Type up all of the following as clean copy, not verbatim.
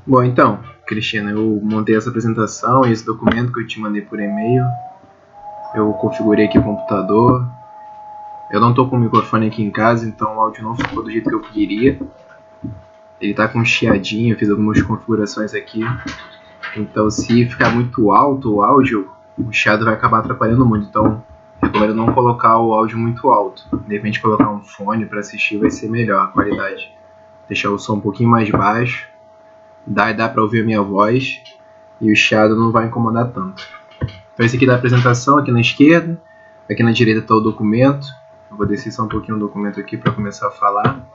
Bom, então, Cristina, eu montei essa apresentação e esse documento que eu te mandei por e-mail. Eu configurei aqui o computador. Eu não estou com o microfone aqui em casa, então o áudio não ficou do jeito que eu queria. Ele está com um chiadinho, eu fiz algumas configurações aqui. Então, se ficar muito alto o áudio, o chiado vai acabar atrapalhando muito. Então, recomendo não colocar o áudio muito alto. De repente, colocar um fone para assistir vai ser melhor a qualidade. Deixar o som um pouquinho mais baixo. Dá para ouvir a minha voz e o chiado não vai incomodar tanto. Então, esse aqui da apresentação, aqui na esquerda. Aqui na direita está o documento. Eu vou descer só um pouquinho o documento aqui para começar a falar.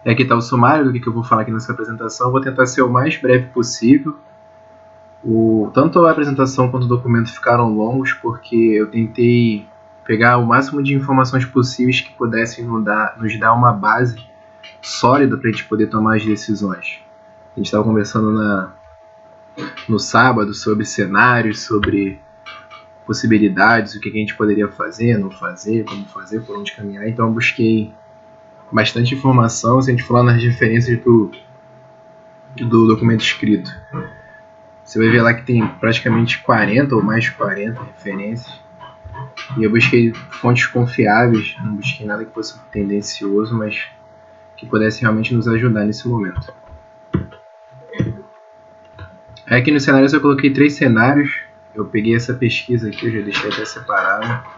E aqui está o sumário do que eu vou falar aqui nessa apresentação. Eu vou tentar ser o mais breve possível. Tanto a apresentação quanto o documento ficaram longos porque eu tentei pegar o máximo de informações possíveis que pudessem nos dar uma base sólida para a gente poder tomar as decisões. A gente estava conversando no sábado sobre cenários, sobre possibilidades, o que a gente poderia fazer, não fazer, como fazer, por onde caminhar. Então eu busquei bastante informação, se a gente falar nas referências do documento escrito. Você vai ver lá que tem praticamente 40 ou mais de 40 referências. E eu busquei fontes confiáveis, não busquei nada que fosse tendencioso, mas que pudesse realmente nos ajudar nesse momento. Aqui nos cenários eu coloquei 3 cenários. Eu peguei essa pesquisa aqui, eu já deixei até separado.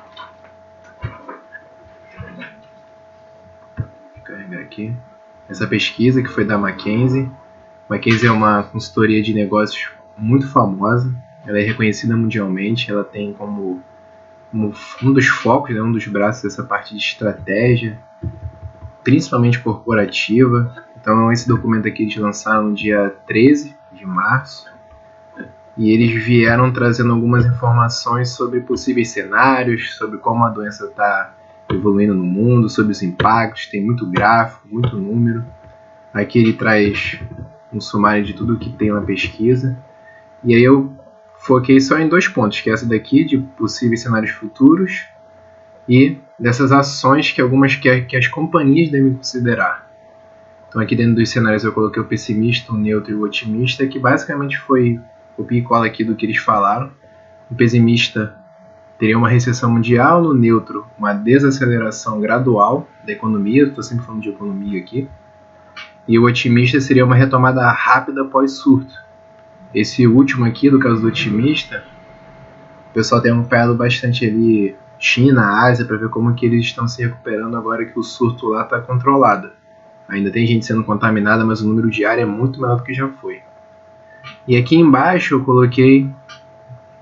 Vou carregar aqui. Essa pesquisa que foi da McKinsey. McKinsey é uma consultoria de negócios muito famosa. Ela é reconhecida mundialmente. Ela tem como um dos focos, um dos braços dessa parte de estratégia, principalmente corporativa. Então esse documento aqui eles lançaram no dia 13 de março e eles vieram trazendo algumas informações sobre possíveis cenários, sobre como a doença está evoluindo no mundo, sobre os impactos. Tem muito gráfico, muito número. Aqui ele traz um sumário de tudo que tem na pesquisa. E aí eu foquei só em 2 pontos, que é essa daqui de possíveis cenários futuros e dessas ações que as companhias devem considerar. Então aqui dentro dos cenários eu coloquei o pessimista, o neutro e o otimista, que basicamente foi copia e cola aqui do que eles falaram. O pessimista teria uma recessão mundial, no neutro uma desaceleração gradual da economia, estou sempre falando de economia aqui, e o otimista seria uma retomada rápida após surto. Esse último aqui, do caso do otimista, o pessoal tem acompanhado bastante ali China, Ásia, para ver como que eles estão se recuperando agora que o surto lá está controlado. Ainda tem gente sendo contaminada, mas o número diário é muito menor do que já foi. E aqui embaixo eu coloquei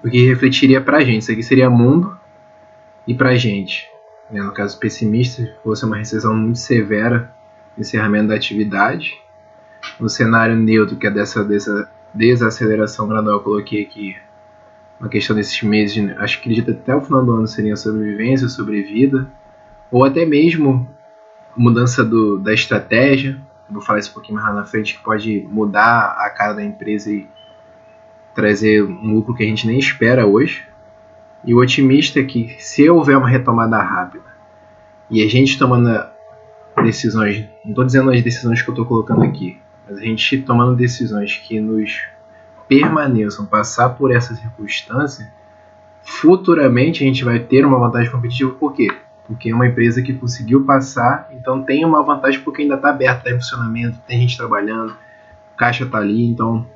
o que refletiria para a gente. Isso aqui seria mundo e para a gente. No caso pessimista, se fosse uma recessão muito severa, encerramento da atividade. No cenário neutro, que é dessa desaceleração gradual, eu coloquei aqui uma questão desses meses, acho que acredito até o final do ano seria sobrevivência, sobrevida, ou até mesmo mudança da estratégia. Vou falar isso um pouquinho mais lá na frente, que pode mudar a cara da empresa e trazer um lucro que a gente nem espera hoje. E o otimista é que se houver uma retomada rápida e a gente tomando decisões, não estou dizendo as decisões que eu estou colocando aqui, mas a gente tomando decisões que nos permaneçam, passar por essa circunstância, futuramente a gente vai ter uma vantagem competitiva. Por quê? Porque é uma empresa que conseguiu passar, então tem uma vantagem porque ainda está aberta, está em funcionamento, tem gente trabalhando, o caixa está ali, então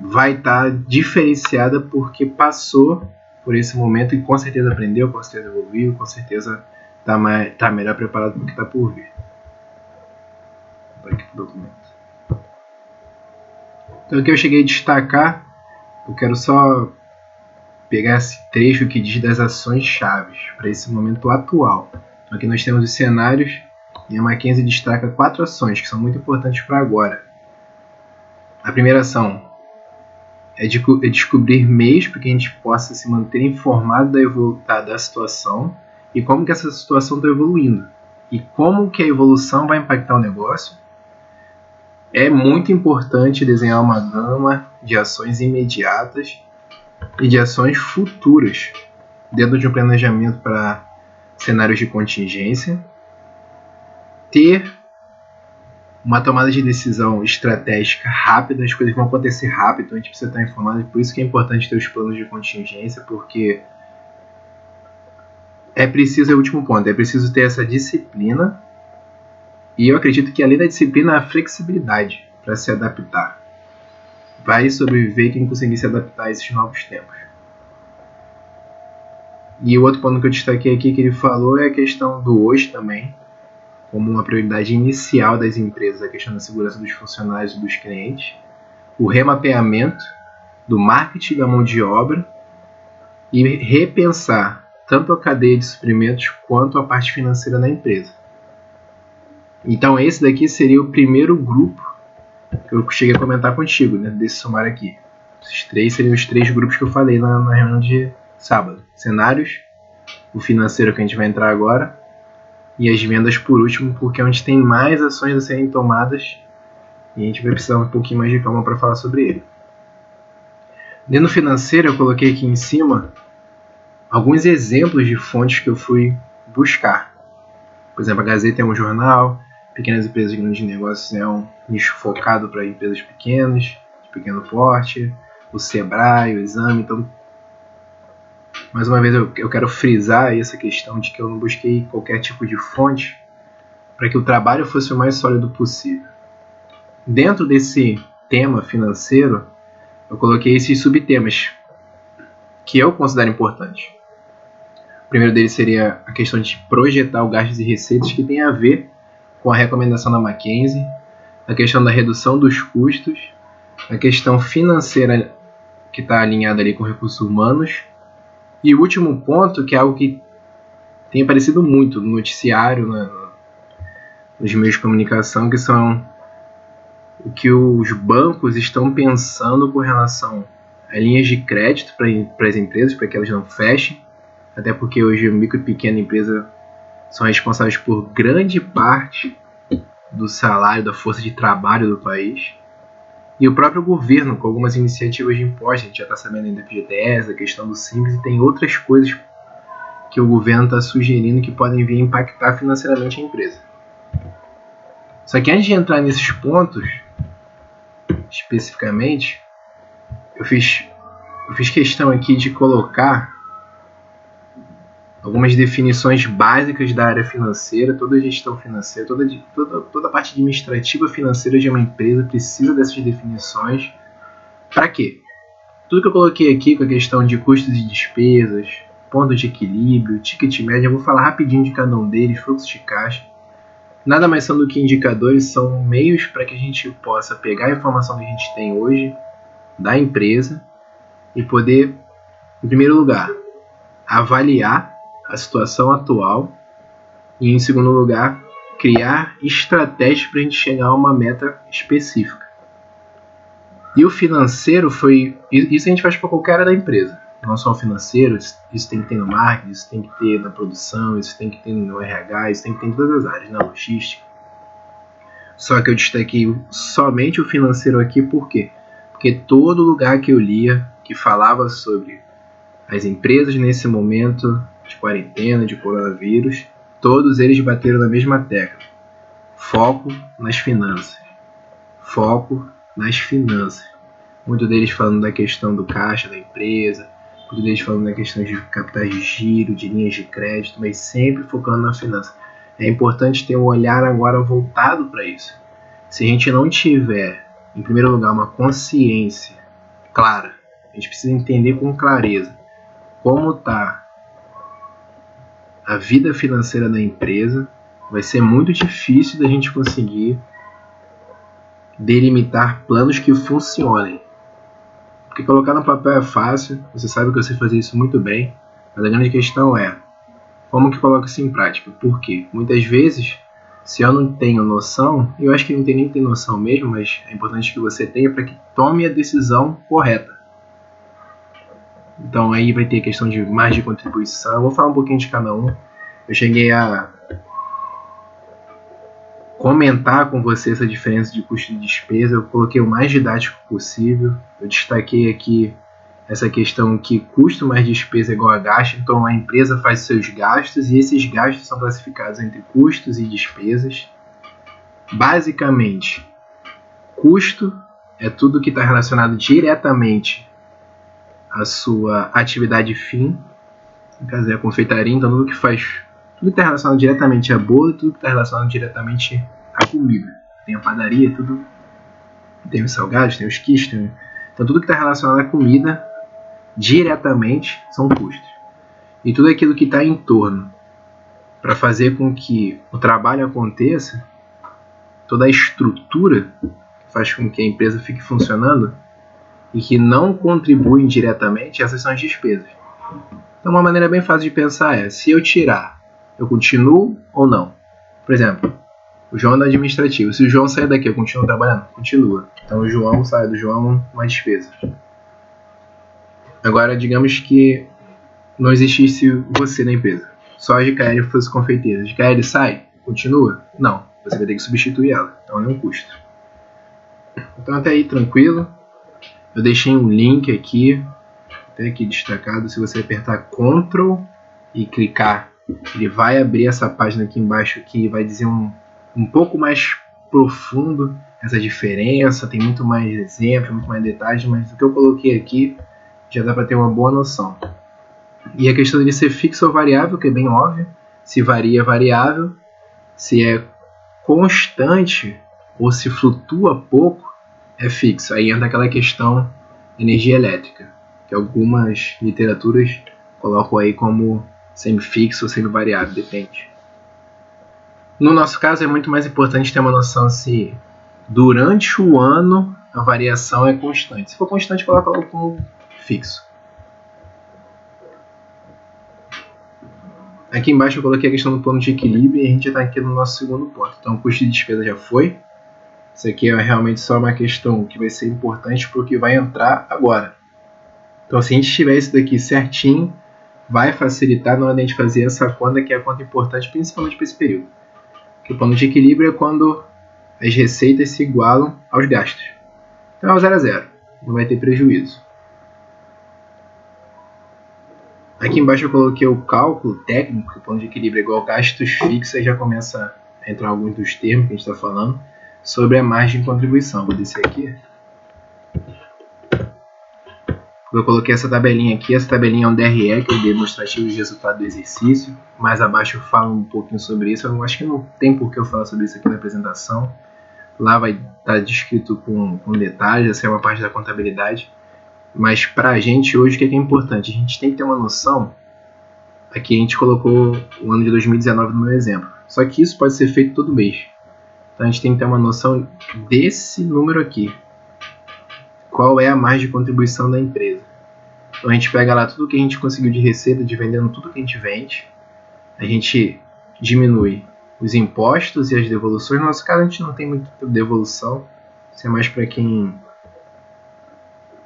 vai estar diferenciada porque passou por esse momento e com certeza aprendeu, com certeza evoluiu, com certeza está melhor preparado para o que está por vir. Vou aqui para o documento. Então aqui eu cheguei a destacar, eu quero só pegar esse trecho que diz das ações chaves para esse momento atual. Aqui nós temos os cenários e a McKinsey destaca 4 ações que são muito importantes para agora. A primeira ação é descobrir meios para que a gente possa se manter informado da situação e como que essa situação está evoluindo e como que a evolução vai impactar o negócio. É muito importante desenhar uma gama de ações imediatas e de ações futuras dentro de um planejamento para cenários de contingência, ter uma tomada de decisão estratégica rápida, as coisas vão acontecer rápido, então a gente precisa estar informado, e por isso que é importante ter os planos de contingência, porque é o último ponto, é preciso ter essa disciplina, e eu acredito que além da disciplina, a flexibilidade para se adaptar. Vai sobreviver quem conseguir se adaptar a esses novos tempos. E o outro ponto que eu destaquei aqui que ele falou é a questão do hoje também, como uma prioridade inicial das empresas, a questão da segurança dos funcionários e dos clientes, o remapeamento do marketing da mão de obra e repensar tanto a cadeia de suprimentos quanto a parte financeira da empresa. Então esse daqui seria o primeiro grupo que eu cheguei a comentar contigo, né, desse sumário aqui. Esses três seriam os 3 grupos que eu falei na reunião de sábado. Cenários, o financeiro que a gente vai entrar agora, e as vendas por último, porque é onde tem mais ações a serem tomadas e a gente vai precisar um pouquinho mais de calma para falar sobre ele. Dentro do financeiro, eu coloquei aqui em cima alguns exemplos de fontes que eu fui buscar. Por exemplo, a Gazeta é um jornal, Pequenas Empresas e Grandes Negócios é um nicho focado para empresas pequenas, de pequeno porte, o Sebrae, o Exame. Então, mais uma vez, eu quero frisar essa questão de que eu não busquei qualquer tipo de fonte para que o trabalho fosse o mais sólido possível. Dentro desse tema financeiro, eu coloquei esses subtemas que eu considero importantes. O primeiro deles seria a questão de projetar o gastos e receitas, que tem a ver com a recomendação da McKinsey, a questão da redução dos custos, a questão financeira que está alinhada ali com recursos humanos, e o último ponto, que é algo que tem aparecido muito no noticiário, nos meios de comunicação, que são o que os bancos estão pensando com relação a linhas de crédito para as empresas, para que elas não fechem, até porque hoje a micro e pequena empresa são responsáveis por grande parte do salário, da força de trabalho do país. E o próprio governo, com algumas iniciativas de impostos, a gente já está sabendo ainda do FGTS, a questão do Simples, e tem outras coisas que o governo está sugerindo que podem vir a impactar financeiramente a empresa. Só que antes de entrar nesses pontos, especificamente, eu fiz questão aqui de colocar algumas definições básicas da área financeira. Toda gestão financeira, toda a parte administrativa financeira de uma empresa precisa dessas definições. Para quê? Tudo que eu coloquei aqui com a questão de custos e despesas, ponto de equilíbrio, ticket médio, eu vou falar rapidinho de cada um deles, fluxo de caixa. Nada mais são do que indicadores, são meios para que a gente possa pegar a informação que a gente tem hoje da empresa e poder, em primeiro lugar, avaliar a situação atual e, em segundo lugar, criar estratégias para a gente chegar a uma meta específica. E o financeiro foi... Isso a gente faz para qualquer área da empresa. Não só o financeiro, isso tem que ter no marketing, isso tem que ter na produção, isso tem que ter no RH, isso tem que ter em todas as áreas, na logística. Só que eu destaquei somente o financeiro aqui, por quê? Porque todo lugar que eu lia que falava sobre as empresas nesse momento de quarentena, de coronavírus, todos eles bateram na mesma tecla. Foco nas finanças. Foco nas finanças. Muitos deles falando da questão do caixa da empresa, muitos deles falando da questão de capitais de giro, de linhas de crédito, mas sempre focando na finança. É importante ter um olhar agora voltado para isso. Se a gente não tiver, em primeiro lugar, uma consciência clara, a gente precisa entender com clareza como está a vida financeira da empresa, vai ser muito difícil da gente conseguir delimitar planos que funcionem. Porque colocar no papel é fácil, você sabe que eu sei fazer isso muito bem, mas a grande questão é como que coloca isso em prática. Por quê? Muitas vezes, se eu não tenho noção, eu acho que não tem nem ter noção mesmo, mas é importante que você tenha para que tome a decisão correta. Então aí vai ter a questão de margem de contribuição. Eu vou falar um pouquinho de cada um. Eu cheguei a comentar com você essa diferença de custo e despesa. Eu coloquei o mais didático possível. Eu destaquei aqui essa questão que custo mais despesa é igual a gasto, então a empresa faz seus gastos e esses gastos são classificados entre custos e despesas. Basicamente, custo é tudo que está relacionado diretamente à sua atividade fim, no caso é a confeitaria, então tudo que está relacionado diretamente a bolo e tudo que está relacionado diretamente à comida. Tem a padaria, tudo, tem os salgados, tem os quiches, então tudo que está relacionado à comida diretamente são custos. E tudo aquilo que está em torno para fazer com que o trabalho aconteça, toda a estrutura que faz com que a empresa fique funcionando e que não contribuem diretamente, essas são as despesas. Então uma maneira bem fácil de pensar é, se eu tirar, eu continuo ou não? Por exemplo, o João é do administrativo. Se o João sair daqui, eu continuo trabalhando? Continua. Então o João sai do João mais despesas. Agora, digamos que não existisse você na empresa. Só a GKL fosse confeiteira. A GKL sai? Continua? Não. Você vai ter que substituir ela. Então é um custo. Então até aí tranquilo. Eu deixei um link aqui, até aqui destacado. Se você apertar Ctrl e clicar, ele vai abrir essa página aqui embaixo que vai dizer um pouco mais profundo essa diferença. Tem muito mais exemplo, muito mais detalhes, mas o que eu coloquei aqui já dá para ter uma boa noção. E a questão de ser fixo ou variável, que é bem óbvio. Se varia, é variável. Se é constante ou se flutua pouco, é fixo. Aí entra aquela questão de energia elétrica, que algumas literaturas colocam aí como semi-fixo ou semi-variável, depende. No nosso caso, é muito mais importante ter uma noção se durante o ano a variação é constante. Se for constante, coloca logo como fixo. Aqui embaixo eu coloquei a questão do plano de equilíbrio e a gente já está aqui no nosso segundo ponto. Então o custo de despesa já foi. Isso aqui é realmente só uma questão que vai ser importante para o que vai entrar agora. Então se a gente tiver isso daqui certinho, vai facilitar na hora de a gente fazer essa conta, que é a conta importante principalmente para esse período. Porque o plano de equilíbrio é quando as receitas se igualam aos gastos. Então é o 0 a 0, não vai ter prejuízo. Aqui embaixo eu coloquei o cálculo técnico, o plano de equilíbrio é igual a gastos fixos, aí já começa a entrar alguns dos termos que a gente está falando sobre a margem de contribuição. Vou descer aqui. Eu coloquei essa tabelinha aqui, essa tabelinha é um DRE, que é o demonstrativo de resultado do exercício. Mais abaixo eu falo um pouquinho sobre isso, eu acho que não tem por que eu falar sobre isso aqui na apresentação. Lá vai estar descrito com detalhes, essa é uma parte da contabilidade. Mas para a gente hoje, o que é importante? A gente tem que ter uma noção. Aqui a gente colocou o ano de 2019 no meu exemplo. Só que isso pode ser feito todo mês. Então a gente tem que ter uma noção desse número aqui. Qual é a margem de contribuição da empresa? Então a gente pega lá tudo que a gente conseguiu de receita, de vendendo tudo que a gente vende. A gente diminui os impostos e as devoluções. No nosso caso a gente não tem muita devolução. Isso é mais para quem,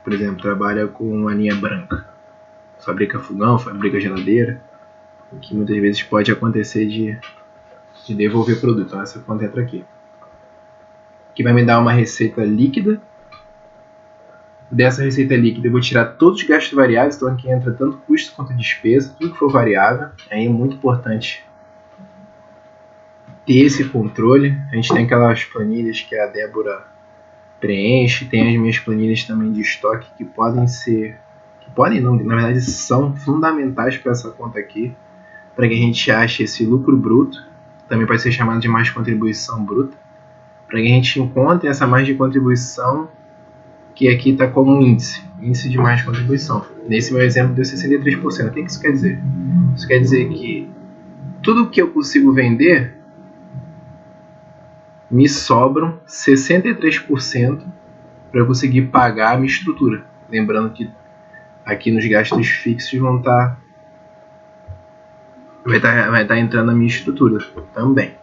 por exemplo, trabalha com uma linha branca. Fabrica fogão, fabrica geladeira. Que muitas vezes pode acontecer de devolver produto. Então essa conta entra aqui. Que vai me dar uma receita líquida. Dessa receita líquida eu vou tirar todos os gastos variáveis, então aqui entra tanto custo quanto despesa, tudo que for variável. Aí é muito importante ter esse controle. A gente tem aquelas planilhas que a Débora preenche, tem as minhas planilhas também de estoque que podem ser, que podem não, na verdade são fundamentais para essa conta aqui, para que a gente ache esse lucro bruto, também pode ser chamado de margem de contribuição bruta, para que a gente encontre essa margem de contribuição que aqui está como um índice de margem de contribuição. Nesse meu exemplo deu 63%. O que isso quer dizer? Isso quer dizer que tudo que eu consigo vender me sobram 63% para eu conseguir pagar a minha estrutura. Lembrando que aqui nos gastos fixos vai estar entrando a minha estrutura também.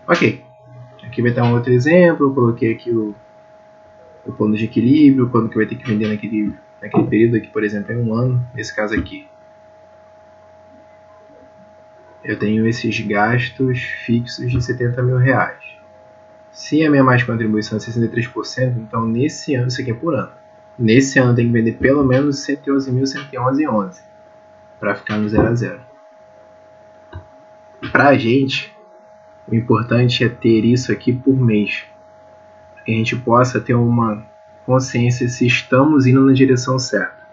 Ok. Aqui vai estar um outro exemplo. Eu coloquei aqui o plano de equilíbrio, quando que vai ter que vender naquele período aqui, por exemplo, é um ano. Nesse caso aqui, eu tenho esses gastos fixos de R$70 mil. Se a minha margem de contribuição é 63%, então nesse ano, isso aqui é por ano, nesse ano tem que vender pelo menos 111.111,11 para ficar no 0 a 0. Para a gente, o importante é ter isso aqui por mês, para que a gente possa ter uma consciência se estamos indo na direção certa.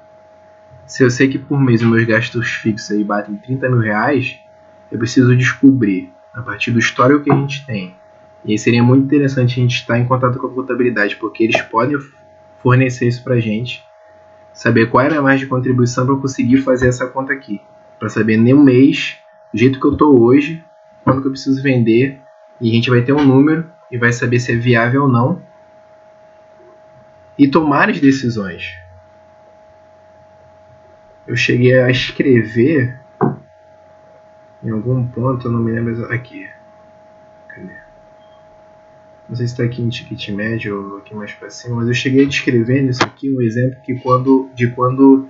Se eu sei que por mês os meus gastos fixos aí batem 30 mil reais, eu preciso descobrir, a partir do histórico que a gente tem. E aí seria muito interessante a gente estar em contato com a contabilidade, porque eles podem fornecer isso para a gente, saber qual era a margem de contribuição para eu conseguir fazer essa conta aqui, para saber no mês, do jeito que eu estou hoje, quando que eu preciso vender, e a gente vai ter um número e vai saber se é viável ou não, e tomar as decisões. Eu cheguei a escrever em algum ponto, eu não me lembro aqui. Cadê? Não sei se está aqui em ticket médio ou aqui mais para cima, mas eu cheguei a descrever nisso aqui um exemplo que quando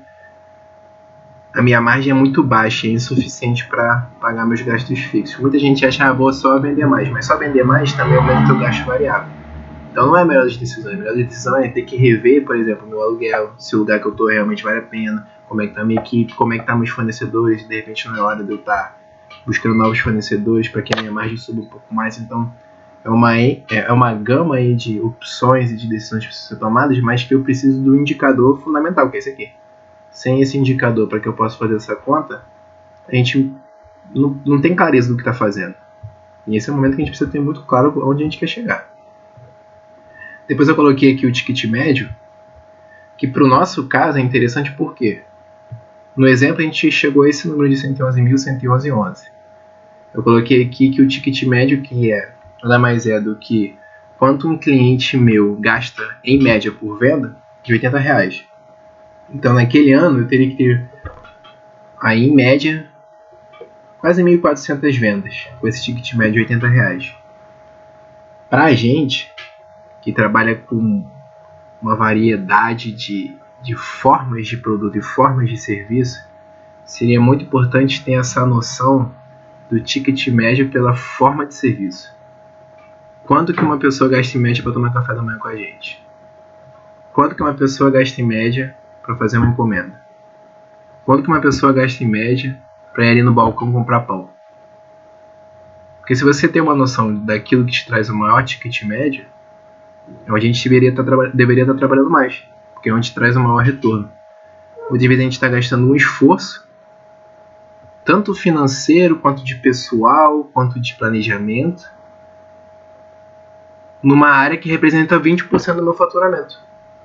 a minha margem é muito baixa e é insuficiente para pagar meus gastos fixos. Muita gente acha, vou só vender mais, mas só vender mais também aumenta o gasto variável. Então não é a melhor das decisões. A melhor decisão é ter que rever, por exemplo, meu aluguel, se o lugar que eu estou realmente vale a pena, como é que está a minha equipe, como é que estão meus fornecedores, de repente não é hora de eu estar buscando novos fornecedores para que a minha margem suba um pouco mais. Então é uma gama aí de opções e de decisões que precisam ser tomadas, mas que eu preciso do indicador fundamental, que é esse aqui. Sem esse indicador para que eu possa fazer essa conta, a gente não tem clareza do que está fazendo. E esse é o momento que a gente precisa ter muito claro onde a gente quer chegar. Depois eu coloquei aqui o ticket médio, que para o nosso caso é interessante porque no exemplo a gente chegou a esse número de 111.111,11. Eu coloquei aqui que o ticket médio, que nada mais é do que quanto um cliente meu gasta em média por venda, de R$80. Então naquele ano eu teria que ter aí em média quase 1.400 vendas com esse ticket médio de R$80. Para a gente que trabalha com uma variedade de formas de produto e formas de serviço, seria muito importante ter essa noção do ticket médio pela forma de serviço. Quanto que uma pessoa gasta em média para tomar café da manhã com a gente? Quanto que uma pessoa gasta em média para fazer uma encomenda? Quanto que uma pessoa gasta em média para ir ali no balcão comprar pão? Porque se você tem uma noção daquilo que te traz o maior ticket médio, é onde a gente deveria estar trabalhando mais, porque é onde traz o maior retorno. Muitas vezes a gente está gastando um esforço, tanto financeiro, quanto de pessoal, quanto de planejamento, numa área que representa 20% do meu faturamento,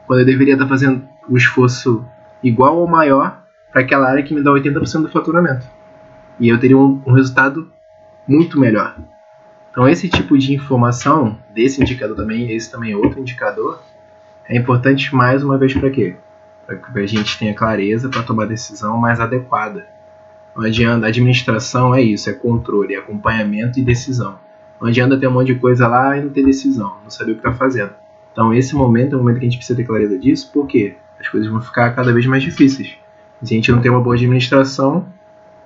quando eu deveria estar fazendo o esforço igual ou maior para aquela área que me dá 80% do faturamento. E eu teria um resultado muito melhor. Então esse tipo de informação, desse indicador também, esse também é outro indicador, é importante mais uma vez para quê? Para que a gente tenha clareza para tomar a decisão mais adequada. Não adianta, administração é isso, é controle, é acompanhamento e decisão. Não adianta ter um monte de coisa lá e não ter decisão, não saber o que está fazendo. Então esse momento é o momento que a gente precisa ter clareza disso, porque as coisas vão ficar cada vez mais difíceis. E se a gente não tem uma boa administração,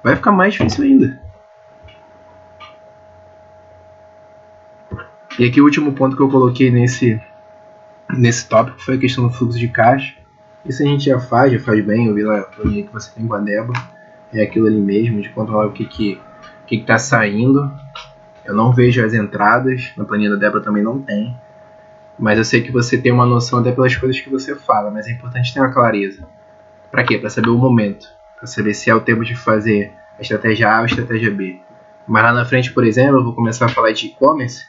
vai ficar mais difícil ainda. E aqui o último ponto que eu coloquei nesse tópico foi a questão do fluxo de caixa. Isso a gente já faz bem. Eu vi lá a planilha que você tem com a Débora. É aquilo ali mesmo, de controlar o que está saindo. Eu não vejo as entradas, na planilha da Débora também não tem. Mas eu sei que você tem uma noção até pelas coisas que você fala, mas é importante ter uma clareza. Para quê? Para saber o momento. Para saber se é o tempo de fazer a estratégia A ou a estratégia B. Mas lá na frente, por exemplo, eu vou começar a falar de e-commerce.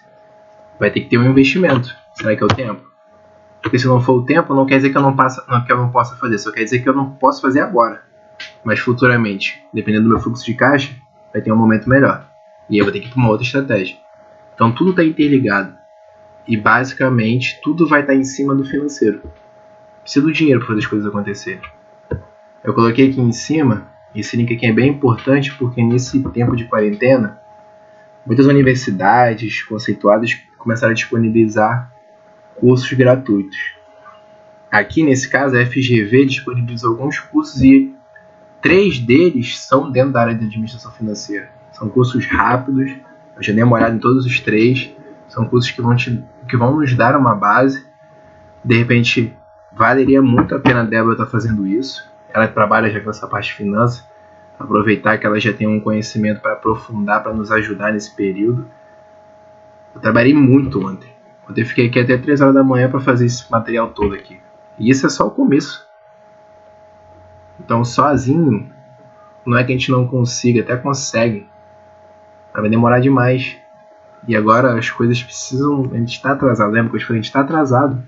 Vai ter que ter um investimento. Será que é o tempo? Porque se não for o tempo, não quer dizer que eu não possa fazer. Só quer dizer que eu não posso fazer agora. Mas futuramente, dependendo do meu fluxo de caixa, vai ter um momento melhor. E aí eu vou ter que ir para uma outra estratégia. Então tudo está interligado. E basicamente tudo vai estar em cima do financeiro. Precisa do dinheiro para fazer as coisas acontecerem. Eu coloquei aqui em cima, esse link aqui é bem importante porque nesse tempo de quarentena, muitas universidades conceituadas começaram a disponibilizar cursos gratuitos. Aqui nesse caso a FGV disponibilizou alguns cursos e 3 deles são dentro da área de administração financeira. São cursos rápidos, eu já dei uma olhada em todos os 3, São cursos que vão nos dar uma base. De repente, valeria muito a pena a Débora estar fazendo isso. Ela trabalha já com essa parte de finanças. Aproveitar que ela já tem um conhecimento para aprofundar, para nos ajudar nesse período. Eu trabalhei muito ontem. Ontem eu fiquei aqui até 3 horas da manhã para fazer esse material todo aqui. E isso é só o começo. Então, sozinho, não é que a gente não consiga, até consegue. Mas vai demorar demais. E agora as coisas precisam... A gente está atrasado, lembra que eu falei? A gente está atrasado.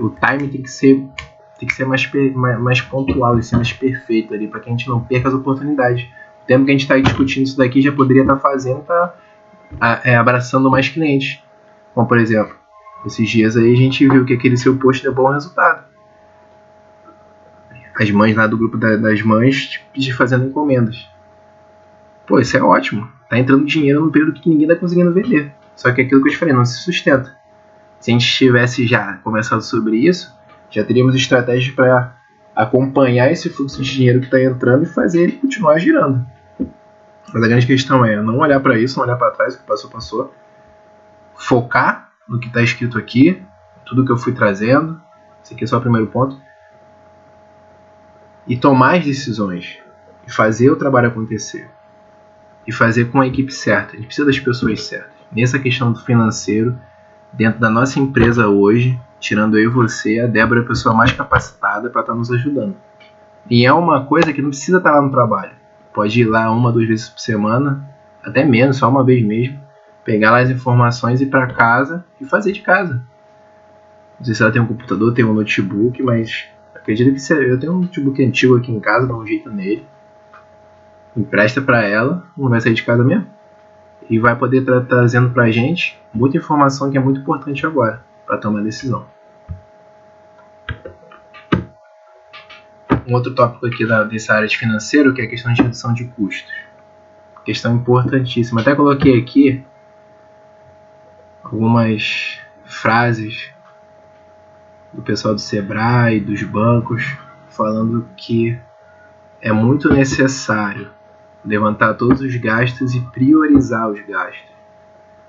O time tem que ser mais pontual, tem que ser mais perfeito ali, para que a gente não perca as oportunidades. O tempo que a gente está discutindo isso daqui já poderia estar fazendo, abraçando mais clientes. Como, por exemplo, esses dias aí a gente viu que aquele seu post deu bom resultado. As mães lá do grupo das mães fazendo encomendas. Pô, isso é ótimo. Tá entrando dinheiro num período que ninguém tá conseguindo vender. Só que aquilo que eu te falei, não se sustenta. Se a gente tivesse já conversado sobre isso, já teríamos estratégias para acompanhar esse fluxo de dinheiro que está entrando e fazer ele continuar girando. Mas a grande questão é não olhar para isso, não olhar para trás, o que passou. Focar no que está escrito aqui, tudo que eu fui trazendo. Esse aqui é só o primeiro ponto. E tomar as decisões. E fazer o trabalho acontecer. E fazer com a equipe certa. A gente precisa das pessoas certas. Nessa questão do financeiro, dentro da nossa empresa hoje, tirando eu e você, a Débora é a pessoa mais capacitada para estar nos ajudando. E é uma coisa que não precisa estar lá no trabalho. Pode ir lá 1, 2 vezes por semana, até menos, só uma vez mesmo, pegar lá as informações, ir para casa e fazer de casa. Não sei se ela tem um computador, tem um notebook, mas acredito que eu tenho um notebook antigo aqui em casa, dá um jeito nele. Empresta para ela, não vai sair de casa mesmo. E vai poder estar trazendo para a gente muita informação que é muito importante agora para tomar decisão. Um outro tópico aqui dessa área de financeiro, que é a questão de redução de custos. Questão importantíssima. Até coloquei aqui algumas frases do pessoal do Sebrae, dos bancos, falando que é muito necessário levantar todos os gastos e priorizar os gastos.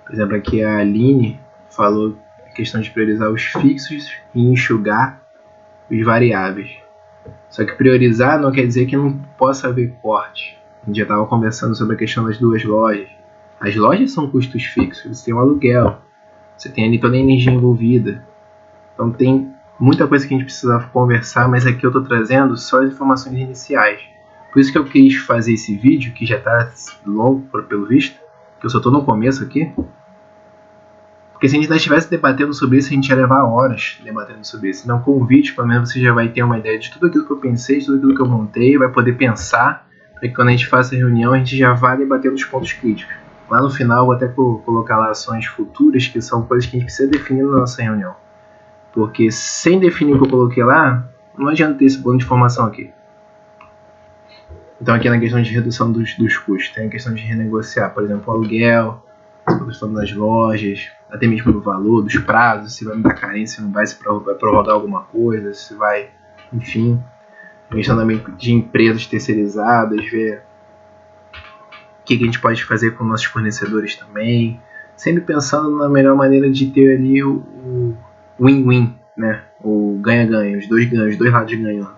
Por exemplo, aqui a Aline falou a questão de priorizar os fixos e enxugar os variáveis. Só que priorizar não quer dizer que não possa haver corte. A gente já estava conversando sobre a questão das 2 lojas. As lojas são custos fixos, você tem o aluguel, você tem ali toda a energia envolvida. Então tem muita coisa que a gente precisa conversar, mas aqui eu estou trazendo só as informações iniciais. Por isso que eu quis fazer esse vídeo, que já está longo pelo visto, que eu só estou no começo aqui. Porque se a gente ainda estivesse debatendo sobre isso, a gente ia levar horas debatendo sobre isso. Então, com o vídeo, pelo menos você já vai ter uma ideia de tudo aquilo que eu pensei, de tudo aquilo que eu montei, vai poder pensar, para que quando a gente faça a reunião, a gente já vá debatendo os pontos críticos. Lá no final, eu vou até colocar lá ações futuras, que são coisas que a gente precisa definir na nossa reunião. Porque sem definir o que eu coloquei lá, não adianta ter esse plano de informação aqui. Então, aqui na questão de redução dos custos, tem a questão de renegociar, por exemplo, o aluguel, a questão das lojas, até mesmo do valor, dos prazos, se vai me dar carência, se não vai, se vai prorrogar alguma coisa, se vai, enfim. A questão também de empresas terceirizadas, ver o que a gente pode fazer com nossos fornecedores também, sempre pensando na melhor maneira de ter ali o win-win, né? O ganha-ganha, os dois lados ganhando.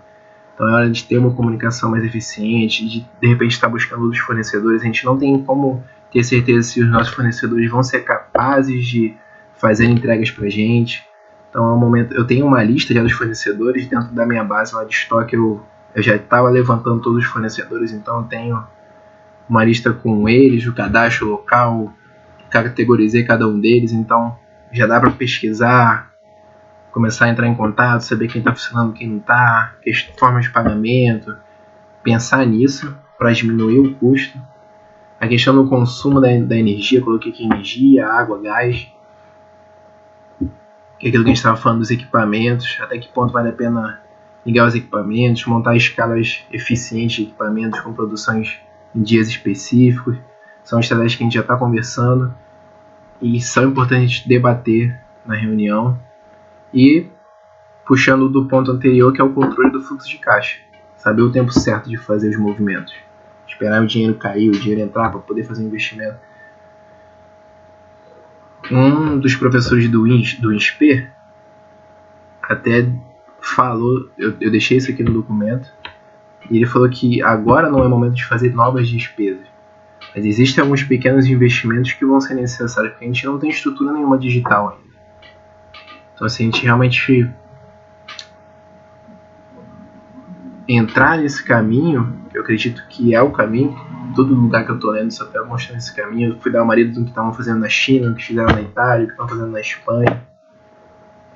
Então é hora de ter uma comunicação mais eficiente, de repente estar buscando outros fornecedores. A gente não tem como ter certeza se os nossos fornecedores vão ser capazes de fazer entregas para a gente. Então é um momento, eu tenho uma lista já dos fornecedores dentro da minha base lá de estoque. Eu já estava levantando todos os fornecedores, então eu tenho uma lista com eles, o cadastro local, categorizei cada um deles, então já dá para pesquisar, começar a entrar em contato, saber quem está funcionando, quem não está, formas de pagamento, pensar nisso para diminuir o custo. A questão do consumo da energia, coloquei aqui energia, água, gás, que é aquilo que a gente estava falando dos equipamentos, até que ponto vale a pena ligar os equipamentos, montar escalas eficientes de equipamentos com produções em dias específicos. São estratégias que a gente já está conversando e são importantes debater na reunião. E puxando do ponto anterior, que é o controle do fluxo de caixa. Saber o tempo certo de fazer os movimentos. Esperar o dinheiro cair, o dinheiro entrar para poder fazer o investimento. Um dos professores do INSPER até falou, eu deixei isso aqui no documento, e ele falou que agora não é momento de fazer novas despesas, mas existem alguns pequenos investimentos que vão ser necessários, porque a gente não tem estrutura nenhuma digital ainda. Então, se a gente realmente entrar nesse caminho, eu acredito que é o caminho, todo lugar que eu tô lendo só tá mostrando esse caminho. Eu fui dar uma lida do que estavam fazendo na China, do que fizeram na Itália, do que estão fazendo na Espanha.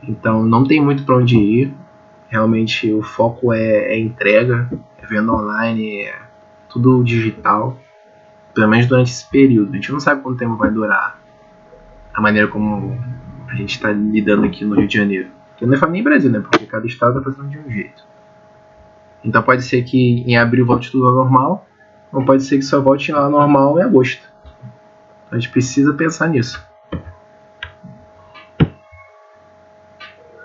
Então não tem muito para onde ir. Realmente o foco é entrega, é venda online, é tudo digital. Pelo menos durante esse período. A gente não sabe quanto tempo vai durar a maneira como a gente está lidando aqui no Rio de Janeiro. Porque não é nem Brasil, né? Porque cada estado está fazendo de um jeito. Então pode ser que em abril volte tudo ao normal, ou pode ser que só volte ao normal em agosto. A gente precisa pensar nisso.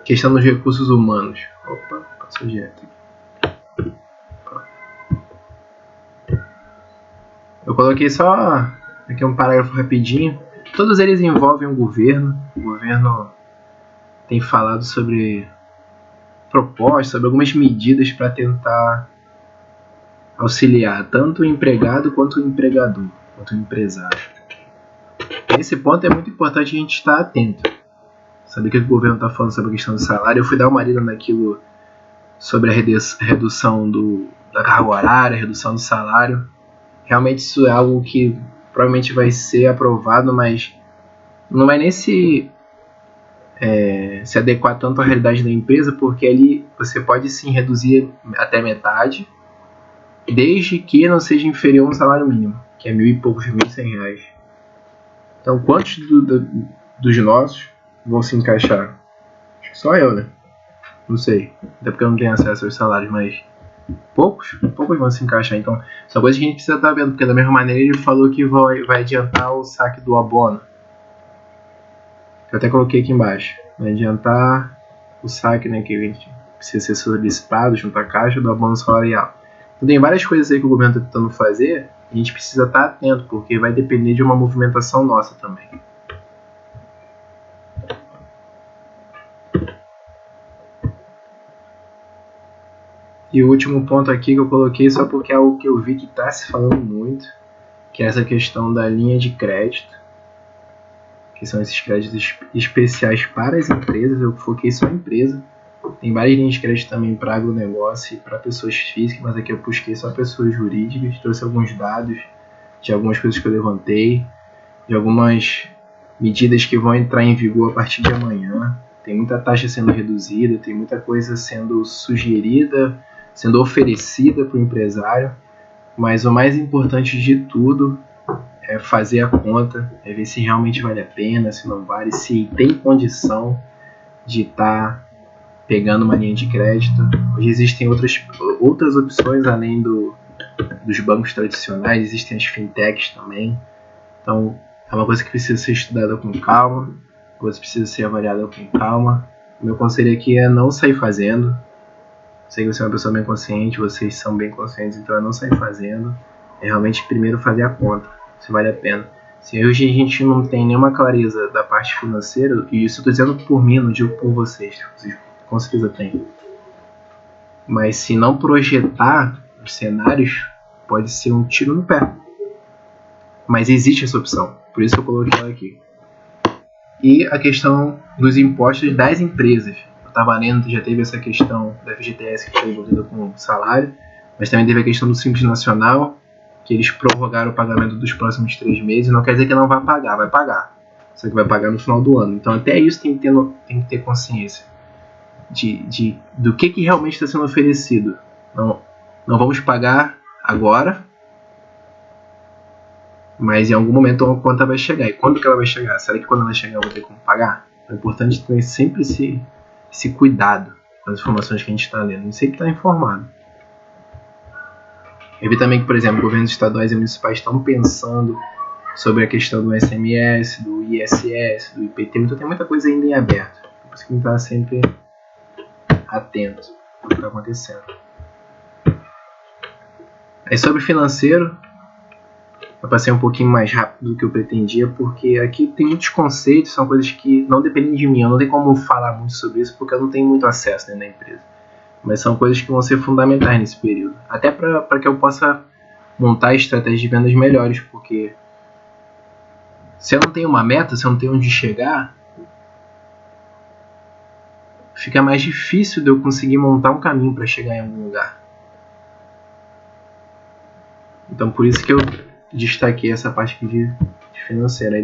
Questão dos recursos humanos. Opa, passou direto. Eu coloquei só aqui um parágrafo rapidinho. Todos eles envolvem o governo. O governo tem falado sobre propostas, sobre algumas medidas para tentar auxiliar tanto o empregado quanto o empregador, quanto o empresário. Nesse ponto é muito importante a gente estar atento. Saber o que o governo está falando sobre a questão do salário. Eu fui dar uma lida naquilo sobre a redução da carga horária, a redução do salário. Realmente isso é algo que provavelmente vai ser aprovado, mas não vai nem se adequar tanto à realidade da empresa, porque ali você pode sim reduzir até metade, desde que não seja inferior a um salário mínimo, que é R$1.000 e poucos, R$1.100. Então, quantos dos nossos vão se encaixar? Acho que só eu, né? Não sei, até porque eu não tenho acesso aos salários, mas poucos vão se encaixar. Então, são coisas que a gente precisa estar vendo, porque da mesma maneira ele falou que vai adiantar o saque do abono. Eu até coloquei aqui embaixo. Vai adiantar o saque, né, que a gente precisa ser solicitado junto à caixa do abono salarial. Então, tem várias coisas aí que o governo está tentando fazer e a gente precisa estar atento, porque vai depender de uma movimentação nossa também. E o último ponto aqui que eu coloquei só porque é algo que eu vi que está se falando muito, que é essa questão da linha de crédito, que são esses créditos especiais para as empresas. Eu foquei só em empresa. Tem várias linhas de crédito também para agronegócio e para pessoas físicas, mas aqui eu busquei só pessoas jurídicas. Trouxe alguns dados de algumas coisas que eu levantei, de algumas medidas que vão entrar em vigor a partir de amanhã. Tem muita taxa sendo reduzida, tem muita coisa sendo sugerida, sendo oferecida para o empresário, mas o mais importante de tudo é fazer a conta, é ver se realmente vale a pena, se não vale, se tem condição de estar pegando uma linha de crédito. Hoje existem outras opções além dos bancos tradicionais, existem as fintechs também. Então é uma coisa que precisa ser estudada com calma, uma coisa que precisa ser avaliada com calma. O meu conselho aqui é não sair fazendo. Sei que você é uma pessoa bem consciente, vocês são bem conscientes, então é não sair fazendo. É realmente primeiro fazer a conta, se vale a pena. Se hoje a gente não tem nenhuma clareza da parte financeira, e isso eu estou dizendo por mim, não digo por vocês com certeza tem. Mas se não projetar os cenários, pode ser um tiro no pé. Mas existe essa opção, por isso que eu coloquei ela aqui. E a questão dos impostos das empresas. Eu estava lendo, já teve essa questão da FGTS que foi envolvida com o salário, mas também teve a questão do Simples Nacional, que eles prorrogaram o pagamento dos próximos 3 meses. Não quer dizer que não vai pagar, vai pagar. Só que vai pagar no final do ano. Então até isso tem que ter consciência do que realmente está sendo oferecido. Não vamos pagar agora, mas em algum momento a conta vai chegar. E quando que ela vai chegar? Será que quando ela chegar eu vou ter como pagar? É importante ter sempre esse cuidado com as informações que a gente está lendo. A gente sempre está informado. Eu vi também que, por exemplo, governos estaduais e municipais estão pensando sobre a questão do SMS, do ISS, do IPT. Então tem muita coisa ainda em aberto. Por isso que a gente está sempre atento ao que está acontecendo. Aí sobre financeiro, Eu passei um pouquinho mais rápido do que eu pretendia, porque aqui tem muitos conceitos, são coisas que não dependem de mim. Eu não tenho como falar muito sobre isso, porque eu não tenho muito acesso dentro da empresa. Mas são coisas que vão ser fundamentais nesse período. Até para que eu possa montar estratégias de vendas melhores, porque se eu não tenho uma meta, se eu não tenho onde chegar, fica mais difícil de eu conseguir montar um caminho para chegar em algum lugar. Então por isso que eu destaquei essa parte aqui de financeira. Aí